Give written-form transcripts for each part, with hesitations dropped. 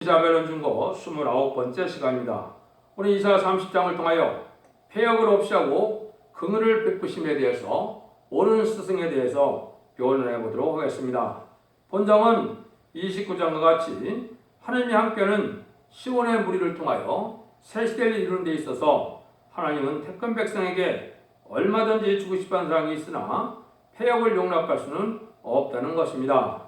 이사벨 중고 29번째 시간입니다. 오늘 이사 30장을 통하여 폐역을 없이하고 긍휼을 베푸심에 대해서 옳은 스승에 대해서 교훈을 해보도록 하겠습니다. 본장은 29장과 같이 하나님이 함께하는 시온의 무리를 통하여 새 시대를 이루는 데 있어서 하나님은 택한 백성에게 얼마든지 주고 싶은 사랑이 있으나 폐역을 용납할 수는 없다는 것입니다.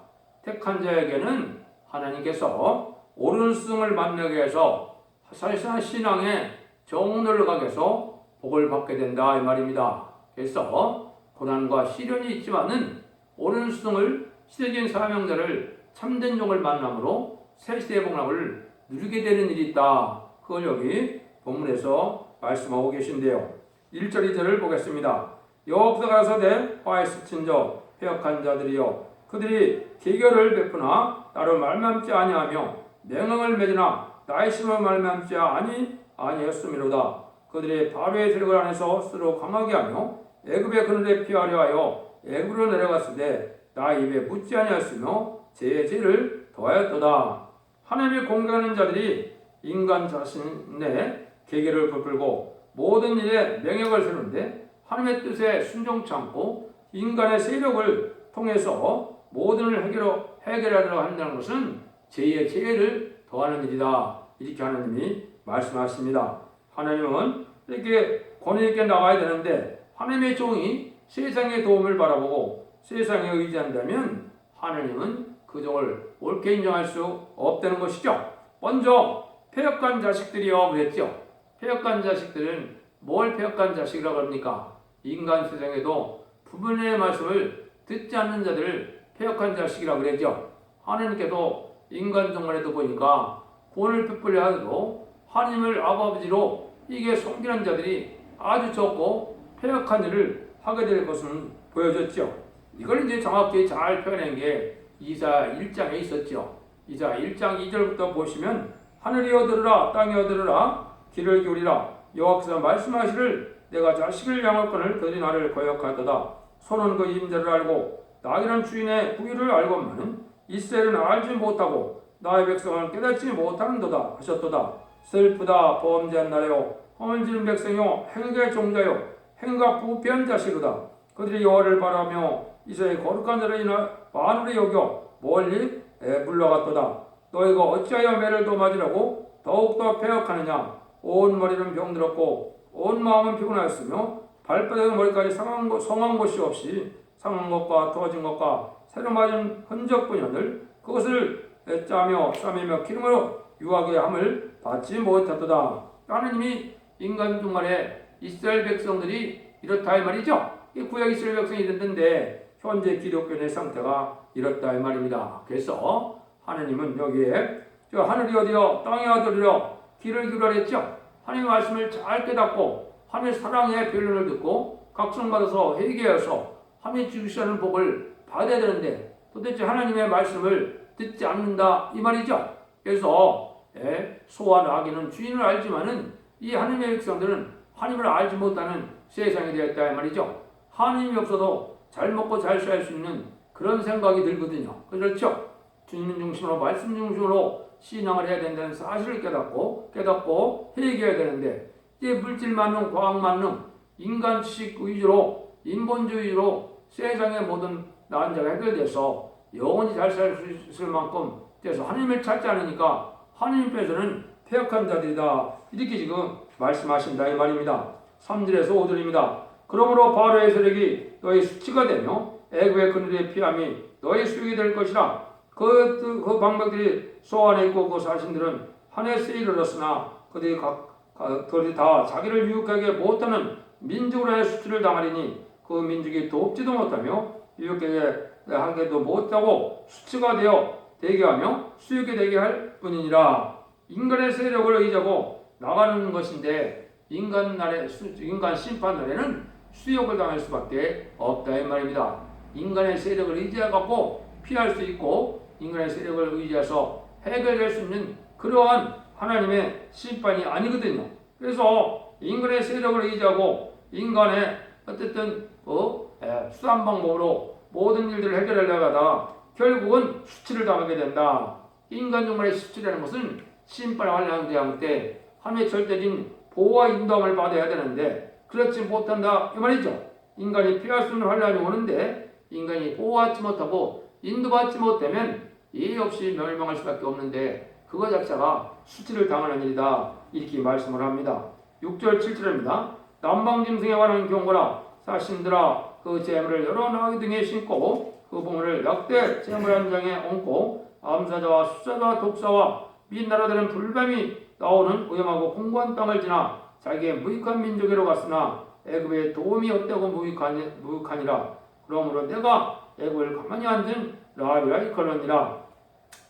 택한 자에게는 하나님께서 옳은 스승을 만나게 해서 사실상 신앙의 정론을 가게 해서 복을 받게 된다 이 말입니다. 그래서 고난과 시련이 있지만은 옳은 스승을 시대적인 사명자를 참된 종을 만남으로 새 시대의 복락을 누리게 되는 일이 있다. 그걸 여기 본문에서 말씀하고 계신데요. 1절 2절을 보겠습니다. 여호와께서 가라사대 화에 스친 자 패역한 자들이여 그들이 계결을 베푸나 나로 말미암지 아니하며 맹응을 맺으나 나의 심을 말미암지 아니었음이로다. 그들이 바로의 세력을 안에서 스스로 강하게 하며 애굽의 그늘에 피하려 하여 애굽으로 내려갔으되 나 입에 묻지 아니하였으며 제 죄를 더하였도다. 하나님을 공경하는 자들이 인간 자신의 계계를 베풀고 모든 일에 명령을 세우는데 하나님의 뜻에 순종치 않고 인간의 세력을 통해서 모든 일을 해결하려고 한다는 것은 죄의 죄를 더하는 일이다. 이렇게 하나님이 말씀하십니다. 하나님은 이렇게 권위 있게 나가야 되는데 하나님의 종이 세상의 도움을 바라보고 세상에 의지한다면 하나님은 그 종을 옳게 인정할 수 없다는 것이죠. 먼저 패역한 자식들이여 그랬죠. 패역한 자식들은 뭘 패역한 자식이라고 합니까? 인간 세상에도 부모님의 말씀을 듣지 않는 자들을 패역한 자식이라고 그랬죠. 하나님께도 인간 정말에도 보니까 구원을 베풀려 하도 하나님을 아버지로 이게 섬기는 자들이 아주 적고 패역한 일을 하게 될 것은 보여졌죠. 이걸 이제 정확히 잘 표현한 게 이사 1장에 있었죠. 이사 1장 2절부터 보시면 하늘이여 들으라 땅이여 들으라 귀를 기울이라 여호와께서 말씀하시를 내가 자식을 양육권을 그들이 나를 거역하도다. 손은 그 임자를 알고 나귀는 주인의 부위를 알고만은 이스라엘은 알지 못하고 나의 백성은 깨닫지 못하는도다 하셨도다. 슬프다 범죄한 나라요 허물 지은 백성이요 행악의 종자요 행악 부패한 자식이로다. 그들이 여호와를 바라며 이스라엘 거룩한 자를 인하 만울이 여겨 멀리 물러갔도다. 너희가 어찌하여 매를 도맞으라고 더욱더 패역하느냐. 온 머리는 병들었고 온 마음은 피곤하였으며 발바닥의 머리까지 성한 곳이 없이 상한 것과 터진 것과 새로 맞은 흔적뿐이거늘 그것을 짜며 싸매며 기름으로 유하게 함을 받지 못했도다. 하나님이 인간 중간에 이스라엘 백성들이 이렇다 이 말이죠. 이 구약 이스라엘 백성이 이랬는데 현재 기독교의 상태가 이렇다 이 말입니다. 그래서 하나님은 여기에 저 하늘이 어디여 땅이 어디여 귀를 기울이라 했죠. 하나님의 말씀을 잘 깨닫고 하나님의 사랑의 변론을 듣고 각성받아서 회개해서 하나님이 주시는 복을 받아야 되는데 도대체 하나님의 말씀을 듣지 않는다 이 말이죠. 그래서 소와 나귀는 주인을 알지만은 이 하나님의 백성들은 하나님을 알지 못하는 세상이 되었다 이 말이죠. 하나님이 없어도 잘 먹고 잘 살 수 있는 그런 생각이 들거든요. 그렇죠? 주님 중심으로 말씀 중심으로 신앙을 해야 된다는 사실을 깨닫고 회개해야 되는데 이제 물질 만능, 과학 만능, 인간 지식 위주로 인본주의로 세상의 모든 난자가 해결돼서 영원히 잘 살 수 있을 만큼 돼서 하나님을 찾지 않으니까 하나님께서는 패역한 자들이다. 이렇게 지금 말씀하신다 이 말입니다. 3절에서 5절입니다. 그러므로 바로의 세력이 너희 수치가 되며 애굽의 그늘의 피함이 너희 수익이 될 것이라. 그 방백들이 소안에 있고 그 사신들은 한해 세일을 얻었으나 그들이 다 자기를 유혹하게 못하는 민족으로의 수치를 당하리니 그 민족이 돕지도 못하며 유혹하게 하게도 못하고 수치가 되게 하며 수익이 되게 할 뿐이니라. 인간의 세력을 의지하고 나가는 것인데 인간 심판 날에는 수욕을 당할 수밖에 없다 이 말입니다. 인간의 세력을 의지해갖고 피할 수 있고 인간의 세력을 의지해서 해결될 수 있는 그러한 하나님의 심판이 아니거든요. 그래서 인간의 세력을 의지하고 인간의 어쨌든 수단 방법으로 모든 일들을 해결하려고 하다가 결국은 수치를 당하게 된다. 인간 종말의 17이라는 것은 심판의 환란 대항 때 하나님의 절대적인 보호와 인도함을 받아야 되는데 그렇지 못한다 이 말이죠. 인간이 피할 수 없는 환란이 오는데 인간이 보호받지 못하고 인도받지 못하면 예의 없이 멸망할 수밖에 없는데 그거 자체가 수치를 당하는 일이다 이렇게 말씀을 합니다. 6절 7절입니다. 남방짐승에 관한 경고라 사신들아 그 재물을 여러 나귀 등에 심고 그 보물을 역대 재물 한 장에 얹고 암사자와 수사자와 독사와 및 나라들은 불뱀이 나오는 위험하고 공고한 땅을 지나 자기의 무익한 민족으로 갔으나 애굽의 도움이 없다고 무익하니라. 그러므로 내가 애굽을 가만히 앉은 라합이라 일컬었니라.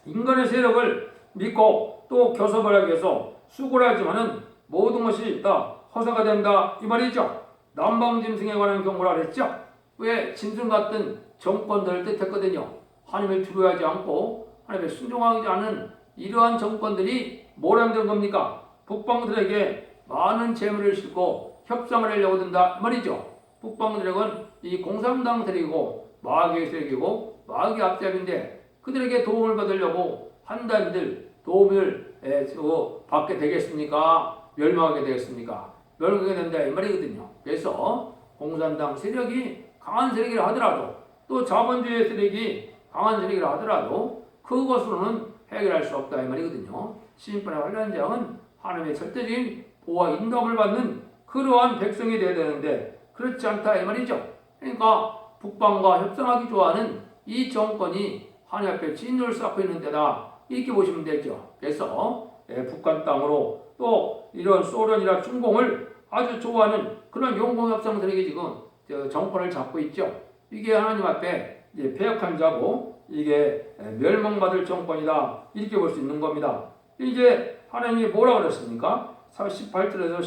인간의 세력을 믿고 또 교섭을 하기 위해서 수고를 하지만은 모든 것이 다 허사가 된다 이 말이죠. 남방짐승에 관한 경고라 그랬죠. 왜 짐승 같은 정권들을 뜻했거든요. 하나님을 두려워하지 않고 하나님을 순종하지 않은 이러한 정권들이 뭘 한다는 겁니까? 북방들에게 많은 재물을 싣고 협상을 하려고 든다 말이죠. 북방들은 이 공산당 세력이고 마귀의 세력이고 마귀 앞잡인데 그들에게 도움을 받으려고 한다는들 도움을 받게 되겠습니까? 멸망하게 되겠습니까? 멸망하게 된다 이 말이거든요. 그래서 공산당 세력이 강한 세력이라 하더라도 또 자본주의 세력이 강한 세력이라 하더라도 그것으로는 해결할 수 없다 이 말이거든요. 심판의 환란장은 하나님의 절대적인 보호와 인도함을 받는 그러한 백성이 되어야 되는데 그렇지 않다 이 말이죠. 그러니까 북방과 협상하기 좋아하는 이 정권이 하나님 앞에 진노를 쌓고 있는 데다 이렇게 보시면 되죠. 그래서 북한 땅으로 또 이런 소련이나 중공을 아주 좋아하는 그런 용공협상들에게 지금 정권을 잡고 있죠. 이게 하나님 앞에 패역한 자고 이게 멸망받을 정권이다 이렇게 볼 수 있는 겁니다. 이제 하나님이 뭐라 그랬습니까? 18절에서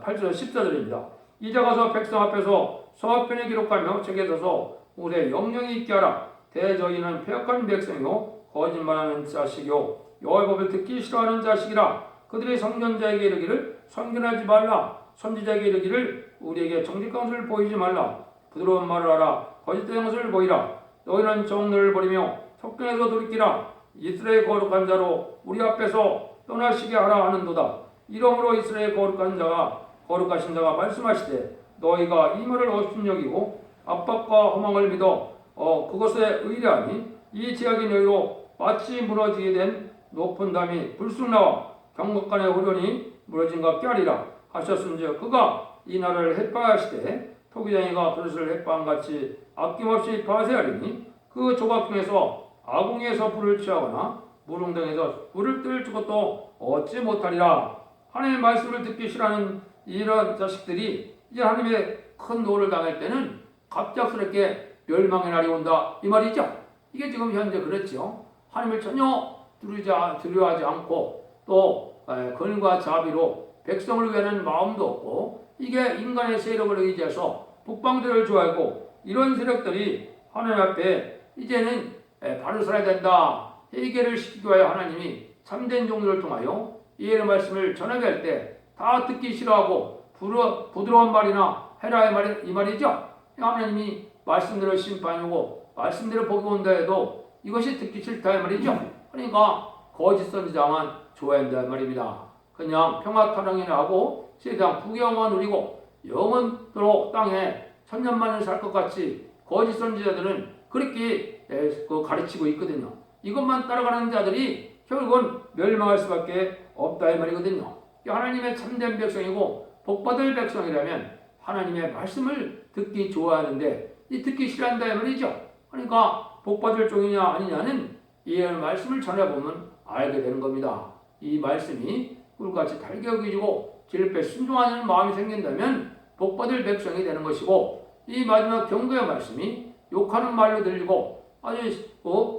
14절입니다. 이제 가서 백성 앞에서 서편에 기록하며 책에 써서 우리의 영령이 있게 하라. 대저희는 패역한 백성이요 거짓말하는 자식이요 여호와의 법을 듣기 싫어하는 자식이라. 그들이 선견자에게 이르기를 선견하지 말라. 선지자에게 이르기를 우리에게 정직한 것을 보이지 말라. 부드러운 말을 하라. 거짓된 것을 보이라. 너희는 정의를 버리며 속견에서 돌이키라. 이스라엘 거룩한 자로 우리 앞에서 떠나시게 하라 하는도다. 이러므로 이스라엘 거룩한 자가 거룩하신 자가 말씀하시되 너희가 이 말을 업신여기고 압박과 허망을 믿어 그것에 의뢰하니 이 제약이 너희로 마치 무너지게 된 높은 담이 불쑥 나와 경각간의 호련이 무너진 것 같게 하리라 하셨은즉 그가 이 나라를 해파하시되 토기장이가 그릇을 해파함같이 아낌없이 파쇄하리니 그 조각 중에서 아궁이에서 불을 취하거나 무릉등에서 불을 뜰 것도 얻지 못하리라. 하나님의 말씀을 듣기 싫어하는 이런 자식들이 이제 하나님의 큰 노를 당할 때는 갑작스럽게 멸망의 날이 온다 이 말이죠. 이게 지금 현재 그렇죠. 하나님을 전혀 두려워하지 않고 또 근과 자비로 백성을 위하는 마음도 없고 이게 인간의 세력을 의지해서 북방들을 좋아하고 이런 세력들이 하나님 앞에 이제는 바로 살아야 된다 회개를 시키기 위하여 하나님이 참된 종들을 통하여 이해의 말씀을 전하게 할 때 다 듣기 싫어하고 부드러운 말이나 해라 이 말이죠. 하나님이 말씀대로 심판이고 말씀대로 복이 온다 해도 이것이 듣기 싫다 이 말이죠. 그러니까 거짓 선지자만 좋아한다 이 말입니다. 그냥 평화타령이나 하고 세상 부귀영화 누리고 영원토록 땅에 천년만년 살 것 같이 거짓 선지자들은 그렇게 가르치고 있거든요. 이것만 따라가는 자들이 결국은 멸망할 수밖에 없다 이 말이거든요. 하나님의 참된 백성이고 복받을 백성이라면 하나님의 말씀을 듣기 좋아하는데 이 듣기 싫어한다 이 말이죠. 그러니까 복받을 종이냐 아니냐는 이 말씀을 전해보면 알게 되는 겁니다. 이 말씀이 꿀같이 달게 여기지고 질패 순종하는 마음이 생긴다면 복받을 백성이 되는 것이고 이 마지막 경고의 말씀이 욕하는 말로 들리고 아주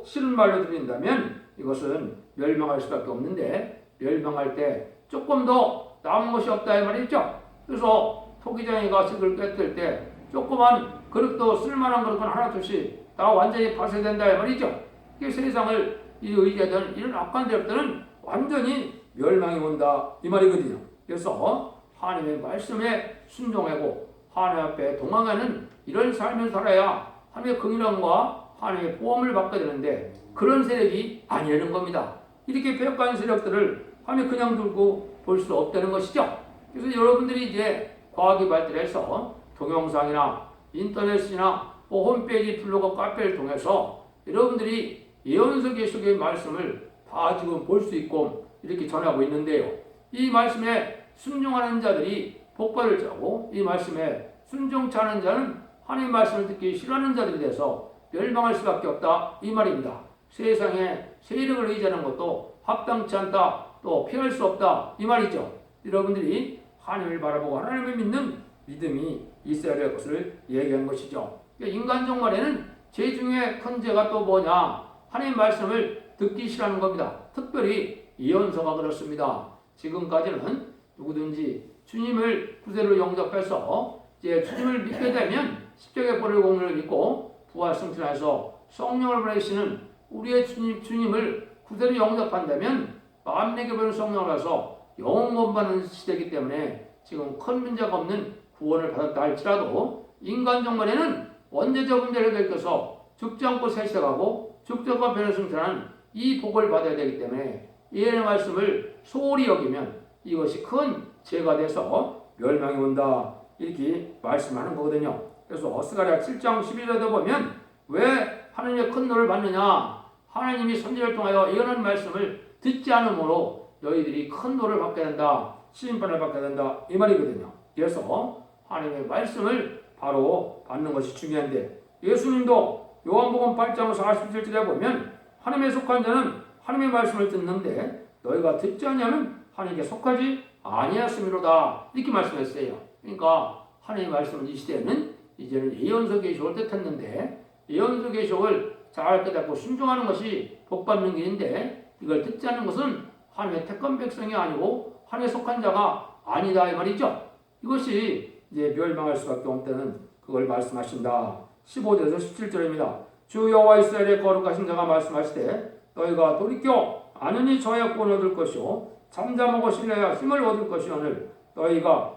싫은 말로 들린다면 이것은 멸망할 수밖에 없는데 멸망할 때 조금 더 남은 것이 없다 이 말이죠. 그래서 토기장이가 식을 꿰뜰 때 조그만 그릇도 쓸만한 그릇은 하나둘씩 다 완전히 파쇄된다 이 말이죠. 이게 세상을 의지하던 이런 악한 대업들은 완전히 멸망이 온다 이 말이거든요. 그래서 하나님의 말씀에 순종하고 하나님 앞에 동행하는 이런 삶을 살아야 하나님의 긍휼함과 하나님의 보험을 받게 되는데 그런 세력이 아니라는 겁니다. 이렇게 폐역한 세력들을 하나님이 그냥 두고 볼 수 없다는 것이죠. 그래서 여러분들이 이제 과학이 발달해서 동영상이나 인터넷이나 홈페이지, 블로그, 카페를 통해서 여러분들이 예언서 계시록의 말씀을 다 지금 볼 수 있고 이렇게 전하고 있는데요. 이 말씀에 순종하는 자들이 복받을 자고, 이 말씀에 순종치 않은 자는 하나님의 말씀을 듣기 싫어하는 자들이 돼서 멸망할 수밖에 없다, 이 말입니다. 세상에 세력을 의지하는 것도 합당치 않다, 또 피할 수 없다, 이 말이죠. 여러분들이 하나님을 바라보고 하나님을 믿는 믿음이 있어야 될 것을 얘기한 것이죠. 인간적 말에는 죄 중에 큰 죄가 또 뭐냐? 하나님의 말씀을 듣기 싫어하는 겁니다. 특별히 예언서가 그렇습니다. 지금까지는 누구든지 주님을 구세로 영접해서 이제 주님을 믿게 되면 십자가의 보혈 공로를 믿고 부활 승천해서 성령을 보내시는 우리의 주님을 구세로 영접한다면 만민에게 보내는 성령을 가서 영원 구원받는 시대이기 때문에 지금 큰 문제가 없는 구원을 받았다 할지라도 인간적 말에는 원죄적 문제를 겪어서 죽지 않고 세세가고 죽지 않고 변을 승천하는 이 복을 받아야 되기 때문에 예언의 말씀을 소홀히 여기면 이것이 큰 죄가 돼서 멸망이 온다, 이렇게 말씀하는 거거든요. 그래서 스가랴 7장 11절에 보면 왜 하나님의 큰 노를 받느냐? 하나님이 선지자를 통하여 예언하는 말씀을 듣지 않으므로 너희들이 큰 노를 받게 된다, 심판을 받게 된다, 이 말이거든요. 그래서 하나님의 말씀을 바로 받는 것이 중요한데, 예수님도 요한복음 8장 47절에 보면 하나님에 속한 자는 하나님의 말씀을 듣는데 너희가 듣지 않냐면 하나님께 속하지 아니하였음이로다, 이렇게 말씀했어요. 그러니까 하나님의 말씀은 이 시대에는 이제는 예언서 계시록을 뜻했는데, 예언서 계시록을 잘 깨닫고 순종하는 것이 복받는 길인데 이걸 듣지 않는 것은 하나님의 택한 백성이 아니고 하나님에 속한 자가 아니다, 이 말이죠. 이것이 이제 멸망할 수밖에 없다는 그걸 말씀하신다. 15절에서 17절입니다. 주 여호와 이스라엘의 거룩하신 자가 말씀하시되 너희가 돌이켜 안은히 저의 구원을 얻을 것이요 잠잠하고 신뢰하여 힘을 얻을 것이오늘 너희가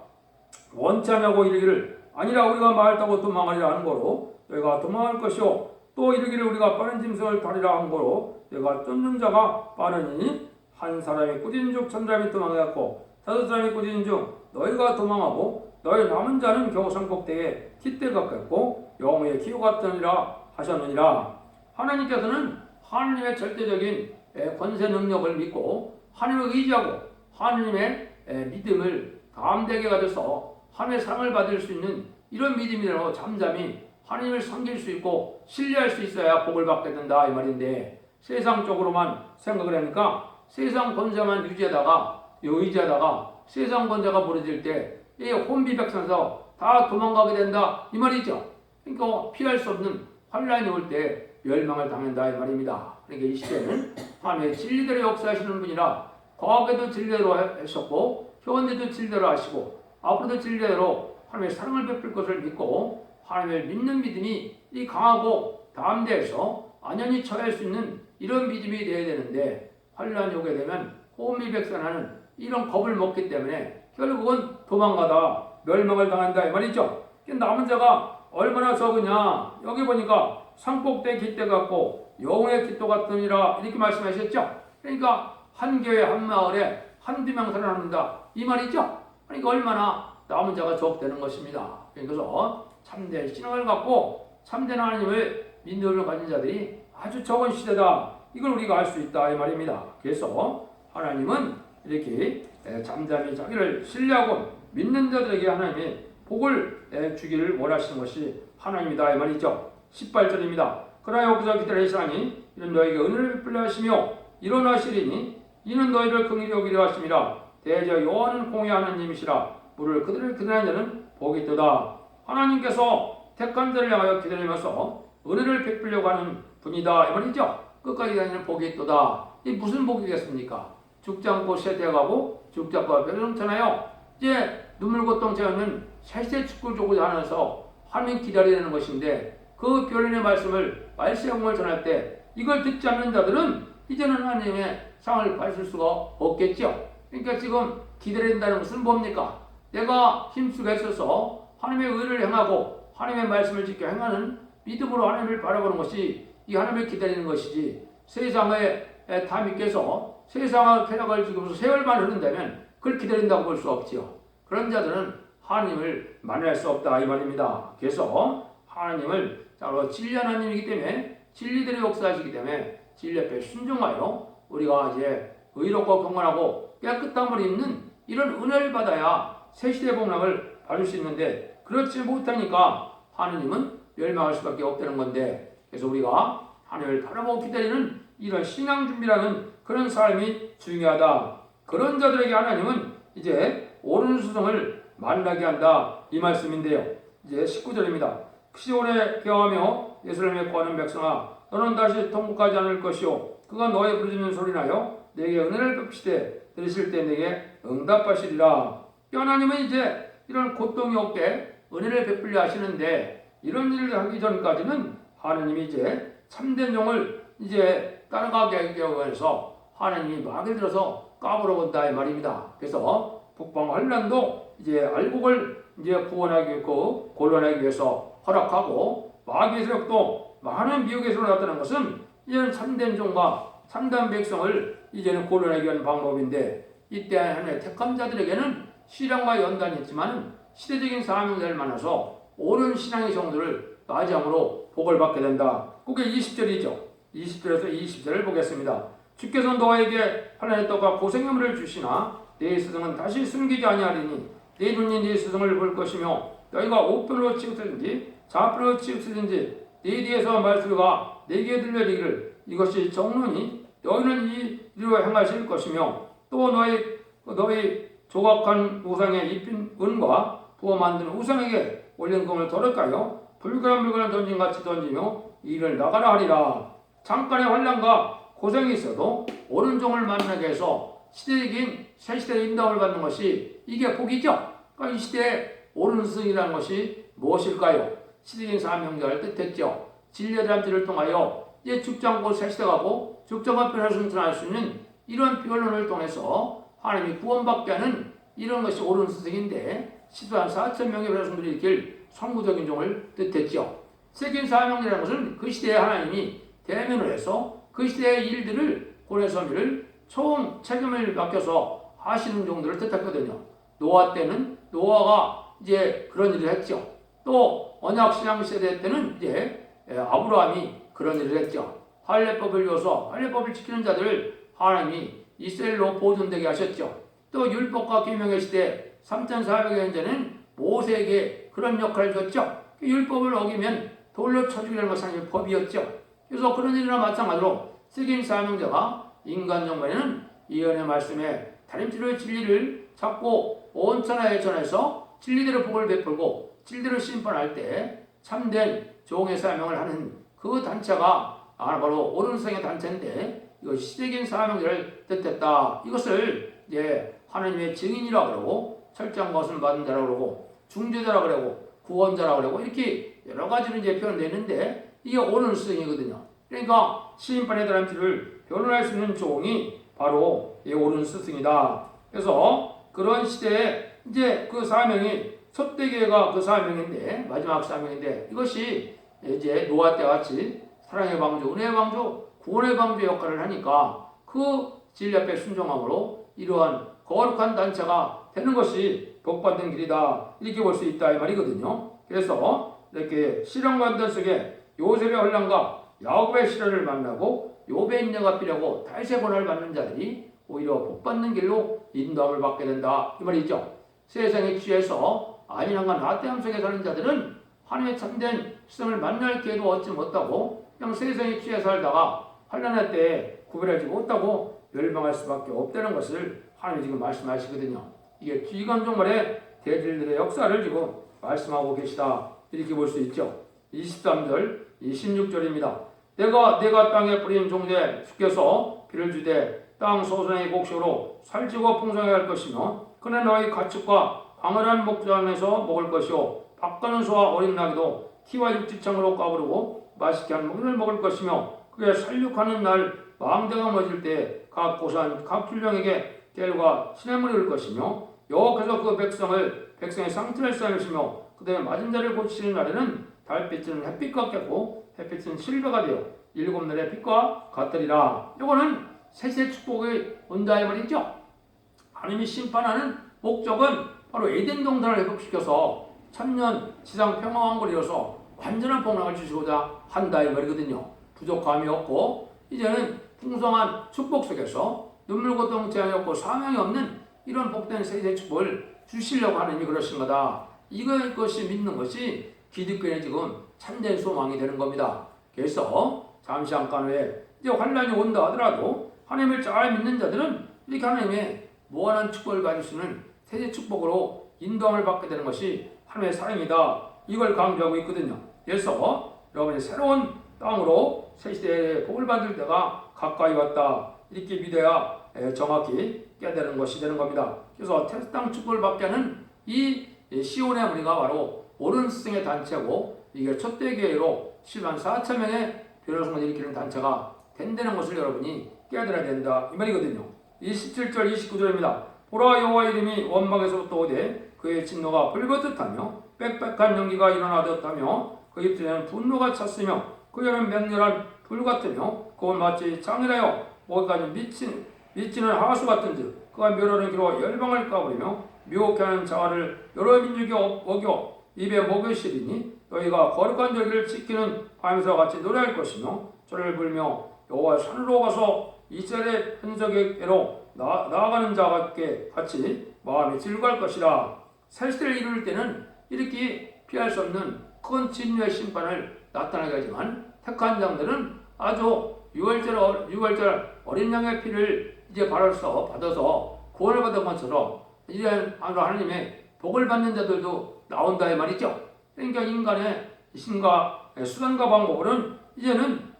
원치 않냐고 이르기를 아니라 우리가 말다고 도망하리라 하는 거로 너희가 도망할 것이요 또 이르기를 우리가 빠른 짐승을 타리라 한 거로 너희가 쫓는 자가 빠르니 한 사람이 꾸짖은 중 천 사람이 도망하였고 다섯 사람이 꾸짖은 중 너희가 도망하고 너희 남은 자는 겨우 산꼭대에 깃대 가깝고 영웅의 기호 같으니라 하셨느니라. 하나님께서는 하나님의 절대적인 권세 능력을 믿고 하나님을 의지하고 하나님의 믿음을 담대하게 가져서 하나님의 사랑을 받을 수 있는 이런 믿음이라고 잠잠히 하나님을 섬길 수 있고 신뢰할 수 있어야 복을 받게 된다, 이 말인데, 세상적으로만 생각을 하니까 세상 권세만 유지하다가 의지하다가 세상 권세가 벌어질 때 이 혼비백산에서 다 도망가게 된다, 이 말이죠. 그러니까 피할 수 없는 환란이 올 때 멸망을 당한다, 이 말입니다. 그러니까 이 시대는 하나님의 진리대로 역사하시는 분이라 과거에도 진리대로 하셨고 현재도 진리대로 하시고 앞으로도 진리대로 하나님의 사랑을 베풀 것을 믿고 하나님을 믿는 믿음이 이 강하고 담대해서 안연히 처할 수 있는 이런 믿음이 되어야 되는데, 환란이 오게 되면 혼미백산하는 이런 겁을 먹기 때문에 결국은 도망가다 멸망을 당한다, 이 말이죠. 남은 자가 얼마나 적으냐? 여기 보니까 산꼭대 깃대 같고 영웅의 깃도 같으니라, 이렇게 말씀하셨죠. 그러니까 한 교회 한 마을에 한두 명 살아남는다, 이 말이죠. 그러니까 얼마나 남은 자가 적다는 것입니다. 그래서 참된 신앙을 갖고 참된 하나님을 믿음을 가진 자들이 아주 적은 시대다, 이걸 우리가 알 수 있다, 이 말입니다. 그래서 하나님은 이렇게 잠잠히 자기를 신뢰하고 믿는 자들에게 하나님이 복을 주기를 원하시는 것이 하나님이다, 이 말이죠. 18절입니다. 그러나 여기서 기다리시라니 이는 너에게 은혜를 베풀려 하시며 일어나시리니 이는 너희를 긍휼히 여기려 하심이라. 대저 여호와는 공의 하나님이시라. 물을 그들을 기다리는 자는 복이 있도다. 하나님께서 택한 자를 향하여 기다리면서 은혜를 베풀려고 하는 분이다, 이 말이죠. 끝까지 다니는 복이 있도다. 이 무슨 복이겠습니까? 죽지 않고 쇠퇴하고 죽지 않고 변형잖아요. 이제 눈물 고통 채우는 세세 축구를 조고자 하면서 하나님 기다리는 것인데, 그 변론의 말씀을 말세형을 전할 때 이걸 듣지 않는 자들은 이제는 하나님의 상을 받을 수가 없겠죠. 그러니까 지금 기다린다는 것은 뭡니까? 내가 힘쓰게 있어서 하나님의 의를 행하고 하나님의 말씀을 지켜 행하는 믿음으로 하나님을 바라보는 것이 이 하나님을 기다리는 것이지, 세상에 다 믿겨서 세상의 쾌락을 지금서 세월만 흐른다면 그걸 기다린다고 볼 수 없지요. 그런 자들은 하나님을 만날 수 없다 이 말입니다. 그래서 하나님을 바로 진리 하나님이기 때문에 진리대로 역사하시기 때문에 진리 앞에 순종하여 우리가 이제 의롭고 경건하고 깨끗함을 입는 이런 은혜를 받아야 새 시대 복락을 받을 수 있는데 그렇지 못하니까 하나님은 멸망할 수밖에 없다는 건데 그래서 우리가 하나님을 바라보고 기다리는 이런 신앙 준비라는 그런 삶이 중요하다. 그런 자들에게 하나님은 이제 옳은 스승을 만나게 한다 이 말씀인데요. 이제 19절입니다. 시온에 경하며 예루살렘에 거하는 백성아 너는 다시 통곡하지 않을 것이요 그가 너의 부르짖는 소리나요 내게 은혜를 베푸시되 들으실 때 내게 응답하시리라. 하나님은 이제 이런 고통이 없게 은혜를 베풀려 하시는데 이런 일을 하기 전까지는 하나님이 이제 참된 종을 이제 따라가게 하기 위해서 하나님이 막을 들어서 까불어 본다 이 말입니다. 그래서 북방 환란도 이제 알곡을 이제 구원하기 위해서 곤란하기 위해서 허락하고 마귀의 세력도 많은 미혹의 세력으로 나타난 것은 이제는 참된 종과 참된 백성을 이제는 곤란하게 하는 방법인데 이때 하나님의 택한 자들에게는 신앙과 연단이 있지만 시대적인 사명을 만나서 옳은 신앙의 정도를 맞이함으로 복을 받게 된다. 그게 20절이죠. 20절에서 20절을 보겠습니다. 주께서 너에게 환난의 떡과 고생의 물을 주시나 네 스승은 다시 숨기지 아니하리니 네 눈이 네 스승을 볼 것이며 너희가 옷별로 치우치든지 자별로 치우치든지 네 뒤에서 말소리가 네게 들려지기를 이것이 정론이 너희는 이리로 행하실 것이며 또 너희 조각한 우상에 입힌 은과 부어 만든 우상에게 올린 금을 더럽가요 불결한 물건을 던진같이 던지며 이를 나가라 하리라. 잠깐의 환난과 고생이 있어도 옳은 종을 만나게 해서 시대적인 새 시대의 인도함을 받는 것이 이게 복이죠. 그러니까 이 시대의 옳은 스승이라는 것이 무엇일까요? 시대적인 사명자를 뜻했죠. 진리의 단체를 통하여 이제 죽지 않고 새 시대 가고 죽지 않고 변화를 수 있는 이런 변론을 통해서 하나님이 구원받게 하는 이런 것이 옳은 스승인데 시도한 4,000명의 백성들이 있길 선구적인 종을 뜻했죠. 세계인 사명이라는 것은 그 시대에 하나님이 대면을 해서 그 시대의 일들을 고뇌섬유를 총 책임을 맡겨서 하시는 종들을 뜻했거든요. 노아 때는 노아가 이제 그런 일을 했죠. 또 언약 신앙 세대 때는 이제 아브라함이 그런 일을 했죠. 할례법을 줘서 할례법을 지키는 자들을 하나님이 이스라엘로 보존되게 하셨죠. 또 율법과 계명의 시대 3,400여 년 전에는 모세에게 그런 역할을 줬죠. 율법을 어기면 돌로 쳐죽이라는 것이 하나님의 법이었죠. 그래서 그런 일이나 마찬가지로 세계인 사명자가 인간 정반에는 이 은혜 말씀에 다림질의 진리를 찾고 온 천하에 전해서 진리대로 복을 베풀고 진리대로 심판할 때 참된 종의 사명을 하는 그 단체가 바로 옳은 성의 단체인데 이것이 시대적인 사명자를 뜻했다. 이것을 이제 하나님의 증인이라고 그러고 철저한 것을 받은 자라고 그러고 중재자라고 그러고 구원자라고 그러고 이렇게 여러 가지로 이제 표현되는데 이게 옳은 스승이거든요. 그러니까 시인판의 다람쥐를 변론할 수 있는 종이 바로 이 옳은 스승이다. 그래서 그런 시대에 이제 그 사명이 첫대계가 그 사명인데 마지막 사명인데 이것이 이제 노아 때 같이 사랑의 방주, 은혜의 방주, 구원의 방주 역할을 하니까 그 진리 앞에 순종함으로 이러한 거룩한 단체가 되는 것이 복받는 길이다. 이렇게 볼 수 있다 이 말이거든요. 그래서 이렇게 시련과 환난 속에 요셉의 혼란과 야곱의 시련을 만나고 욥의 인내가 필요하고 다윗의 고난을 받는 자들이 오히려 복받는 길로 인도함을 받게 된다 이 말이죠. 세상에 취해서 안일함과 나태함 속에 사는 자들은 하나님의 참된 스승을 만날 기회도 얻지 못하고 그냥 세상에 취해 살다가 환난할 때 구별하지 못하고 멸망할 수밖에 없다는 것을 하나님이 지금 말씀하시거든요. 이게 기관종말의 대질들의 역사를 지금 말씀하고 계시다 이렇게 볼 수 있죠. 23절, 26절입니다. 내가 땅에 뿌린 종제 주께서 비를 주되 땅 소선의 곡식으로 살찌고 풍성하게 할 것이며 그는 너희 가축과 광활한 목장에서 먹을 것이요 밭가는 소와 어린 나귀도 티와 육지청으로 까부르고 맛있게 한 먹이를 먹을 것이며 그게 살육하는 날 망대가 멎을 때 각 고산 각 균령에게 깰과 시냇물이 올 것이며 여호와께서 그 백성의 상태를 쌓으시며 그다음에 맞은 자를 고치시는 날에는 달빛은 햇빛 같겠고 햇빛은 실버가 되어 일곱 날의 빛과 같으리라. 이거는 세세 축복이 온다 이 말이죠. 하나님이 심판하는 목적은 바로 에덴 동산을 회복시켜서 천년 지상 평화왕국을 이뤄서 완전한 복락을 주시고자 한다 이 말이거든요. 부족함이 없고 이제는 풍성한 축복 속에서 눈물 고통 재앙이 없고 사망이 없는 이런 복된 세세 축복을 주시려고 하느님이 그러신 거다. 이것이 믿는 것이 기독교의 지금 참된 소망이 되는 겁니다. 그래서 잠시 잠깐 후에 이제 환란이 온다 하더라도 하나님을 잘 믿는 자들은 이렇게 하나님의 무한한 축복을 받을 수 있는 세세 축복으로 인도함을 받게 되는 것이 하나님의 사랑이다. 이걸 강조하고 있거든요. 그래서 여러분이 새로운 땅으로 새 시대에 복을 받을 때가 가까이 왔다. 이렇게 믿어야 정확히 깨달은 것이 되는 겁니다. 그래서 태땅 축복을 받게 하는 이 시온의 무리가 바로 옳은 스승의 단체고 이게 첫대교회로 10만 4천 명의 변호성을 일으키는 단체가 된다는 것을 여러분이 깨달아야 된다 이 말이거든요. 27절 29절입니다. 보라 여호와 이름이 원망에서부터 오되 그의 진노가 불거듯하며 빽빽한 연기가 일어나듯하며 그 입술에는 분노가 찼으며 그 혀는 맹렬한 불 같으며 그건 마치 장이라여 목까지 미치는 하수 같은즉 그가 멸하는 기로 열방을 까버리며 미혹해 하는 자아를 여러 민족이 어겨 입에 먹여 실이니 너희가 거룩한 절기를 지키는 밤에서 같이 노래할 것이며 저를 불며 여호와 산으로 가서 이스라엘의 현석에게로 나아가는 자와 같이 마음이 즐거울 것이라. 새시대를 이룰 때는 이렇게 피할 수 없는 큰 진노의 심판을 나타나게 하지만 택한 자들은 아주 6월절 어린 양의 피를 이제 받아서 구원을 받은 것처럼 이제 하나님의 복을 받는 자들도 나온다 이 말이죠. 그러니까 인간의 힘과 수단과 방법으로는 이제는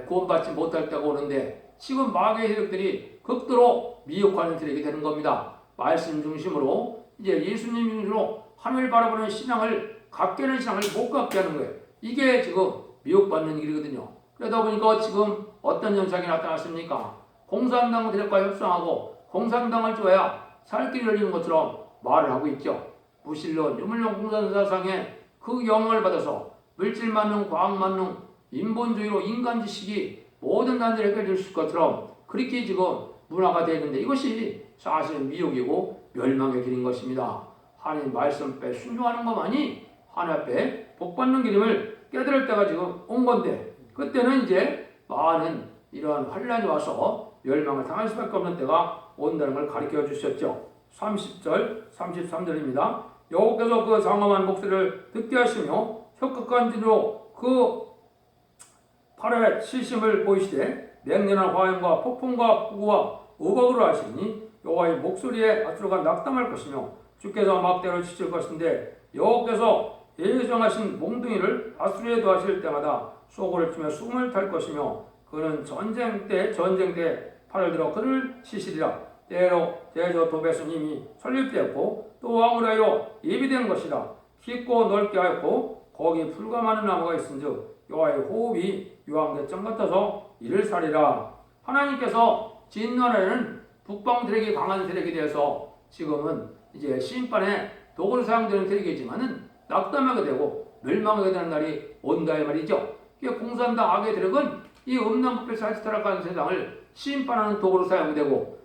구원받지 못할 때가 오는데 지금 마귀의 세력들이 극도로 미혹하는 세력이 되는 겁니다. 말씀 중심으로 이제 예수님 중심으로 하늘을 바라보는 신앙을 갖게 하는 신앙을 못 갖게 하는 거예요. 이게 지금 미혹받는 일이거든요. 그러다 보니까 지금 어떤 현상이 나타났습니까? 공산당 세력과 협상하고 공산당을 줘야 살 길이 열리는 것처럼 말을 하고 있죠. 무신론, 유물론 공산사상에 그 영향을 받아서 물질만능, 과학만능, 인본주의로 인간 지식이 모든 난제를 해결될 수 있을 것처럼 그렇게 지금 문화가 되는데 이것이 사실은 미혹이고 멸망의 길인 것입니다. 하나님 말씀 앞에 순종하는 것만이 하나님 앞에 복받는 길임을 깨달을 때가 지금 온 건데 그때는 이제 많은 이러한 환란이 와서 멸망을 당할 수밖에 없는 때가 온다는 걸 가르쳐 주셨죠. 30절, 33절입니다. 여호와께서 그 장엄한 목소리를 듣게 하시며 혀끝간 진으로 그 팔에 시심을 보이시되 맹렬한 화염과 폭풍과 폭우와 우박으로 하시니 여호와의 목소리에 아수르가 낙담할 것이며 주께서 막대로 치실 것인데 여호와께서 예정하신 몽둥이를 아수르에 도하실 때마다 소고를 치며 숨을 탈 것이며 그는 전쟁 때 팔을 들어 그를 치시리라. 때로 대저 도벳은 이미 설립되었고 또 왕을 하여 예비된 것이라. 깊고 넓게 하였고 거기 풀과 많은 나무가 있은즉 여호와의 호흡이 유황대점 같아서 이를 살리라. 하나님께서 진노하는 북방 세력이 강한 세력에 대해서 지금은 이제 심판에 도구로 사용되는 세력이지만은 낙담하게 되고 멸망하게 되는 날이 온다 이 말이죠. 공산당 악의 세력은 이 음란법에 살치타락하는 세상을 심판하는 도구로 사용되고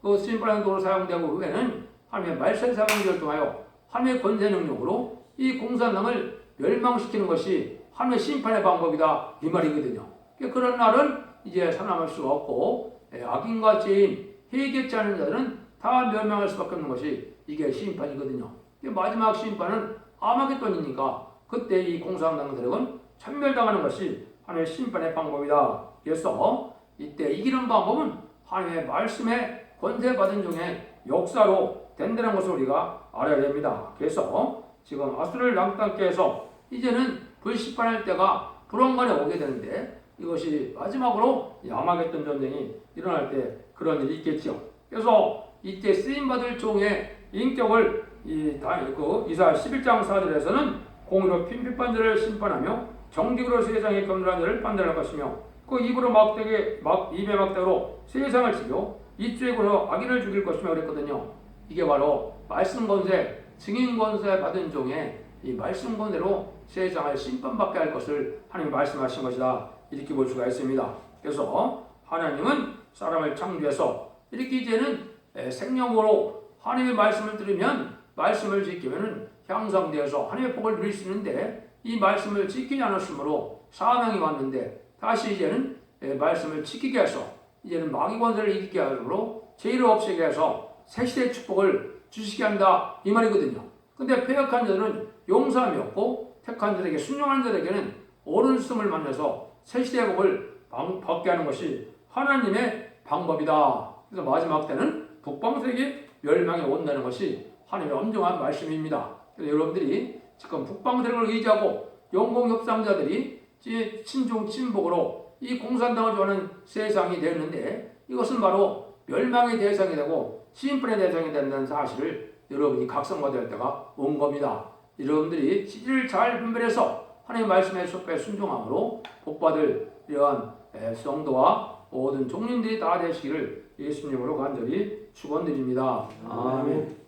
그 심판하는 도구로 사용되고 후에는 하나님의 말씀 사명을 결정하여 하나님의 권세 능력으로 이 공산당을 멸망시키는 것이 하나님의 심판의 방법이다 이 말이거든요. 그런 날은 이제 살아남을 수가 없고 악인과 죄인 회개치 않은 자들은 다 멸망할 수밖에 없는 것이 이게 심판이거든요. 마지막 심판은 아마겟돈이니까 그때 이 공산당 세력은 천멸당하는 것이 하나님의 심판의 방법이다. 그래서 이때 이기는 방법은 하나님의 말씀에 권세받은 중에 역사로 된다는 것을 우리가 알아야 됩니다. 그래서 지금 아수르를 낙담케 해서 이제는 불심판할 때가 불원간에 오게 되는데 이것이 마지막으로 아마겟돈 전쟁이 일어날 때 그런 일이 있겠죠. 그래서 이때 쓰임받을 종의 인격을 이사 11장 4절에서는 공의로 핀핍한 자를 심판하며 정직으로 세상에 겸손한 자를 판단할 것이며 그 입으로 입의 막대로 세상을 치며 이쪽으로 악인을 죽일 것이며 그랬거든요. 이게 바로 말씀 권세, 증인 권세 받은 종의 이 말씀 권세로 세상을 심판받게 할 것을 하나님이 말씀하신 것이다. 이렇게 볼 수가 있습니다. 그래서 하나님은 사람을 창조해서 이렇게 이제는 생명으로 하나님의 말씀을 들으면 말씀을 지키면은 향상되어서 하나님의 복을 누릴 수 있는데 이 말씀을 지키지 않았으므로 사명이 왔는데 다시 이제는 말씀을 지키게 해서 이제는 마귀 권세를 이기게 하므로 죄를 없애게 해서 새 시대의 축복을 주시게 한다 이 말이거든요. 근데 패역한 자들은 용서함이 없고 택한 자들에게 순종한 자들에게는 옳은 스승을 만나서 새 시대의 복을 받게 하는 것이 하나님의 방법이다. 그래서 마지막 때는 북방세력이 멸망에 온다는 것이 하나님의 엄정한 말씀입니다. 그래서 여러분들이 지금 북방세력을 의지하고 영공협상자들이 친중 친북으로 이 공산당을 좋아하는 세상이 되었는데 이것은 바로 멸망의 대상이 되고 심판의 대상이 된다는 사실을 여러분이 각성받을 때가 온 겁니다. 여러분들이 진리를 잘 분별해서 하나님의 말씀의 숲에 순종함으로 복받을 이러한 성도와 모든 종님들이 다 되시기를 예수님으로 간절히 축원드립니다. 아멘.